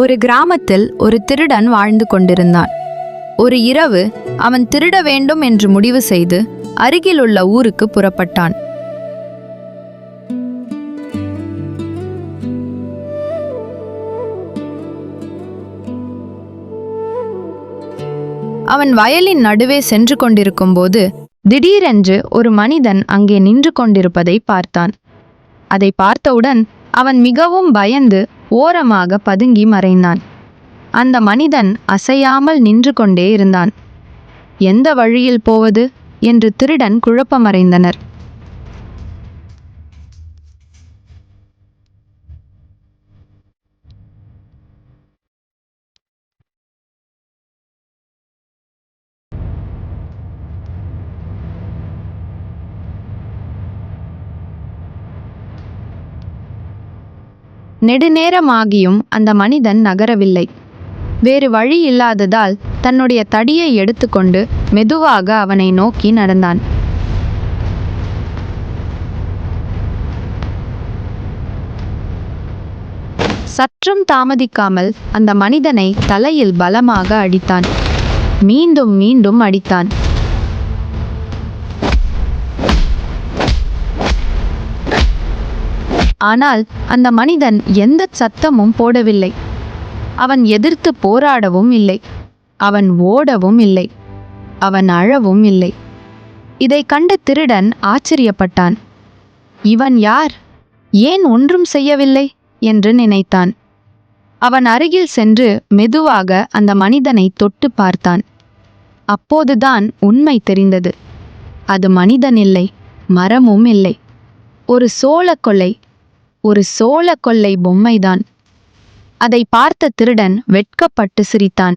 ஒரு கிராமத்தில் ஒரு திருடன் வாழ்ந்து கொண்டிருந்தான். ஒரு இரவு அவன் திருட வேண்டும் என்று முடிவு செய்து அருகிலுள்ள ஊருக்கு புறப்பட்டான். அவன் வயலின் நடுவே சென்று கொண்டிருக்கும்போது திடீரென்று ஒரு மனிதன் அங்கே நின்று கொண்டிருப்பதை பார்த்தான். அதை பார்த்தவுடன் அவன் மிகவும் பயந்து ஓரமாக பதுங்கி மறைந்தான். அந்த மனிதன் அசையாமல் நின்று கொண்டே இருந்தான். எந்த வழியில் போவது என்று திருடன் குழப்பமடைந்தனர். நெடுநேரமாகியும் அந்த மனிதன் நகரவில்லை. வேறு வழி இல்லாததால் தன்னுடைய தடியை எடுத்துக்கொண்டு மெதுவாக அவனை நோக்கி நடந்தான். சற்றும் தாமதிக்காமல் அந்த மனிதனை தலையில் பலமாக அடித்தான். மீண்டும் மீண்டும் அடித்தான். ஆனால் அந்த மனிதன் எந்த சத்தமும் போடவில்லை. அவன் எதிர்த்து போராடவும் இல்லை. அவன் ஓடவும் இல்லை. அவன் அழவும் இல்லை. இதை கண்ட திருடன் ஆச்சரியப்பட்டான். இவன் யார்? ஏன் ஒன்றும் செய்யவில்லை என்று நினைத்தான். அவன் அருகில் சென்று மெதுவாக அந்த மனிதனை தொட்டு பார்த்தான். அப்போதுதான் உண்மை தெரிந்தது. அது மனிதன் இல்லை, மரமும் இல்லை. ஒரு சோள கொள்ளை பொம்மைதான். அதை பார்த்த திருடன் வெட்கப்பட்டு சிரித்தான்.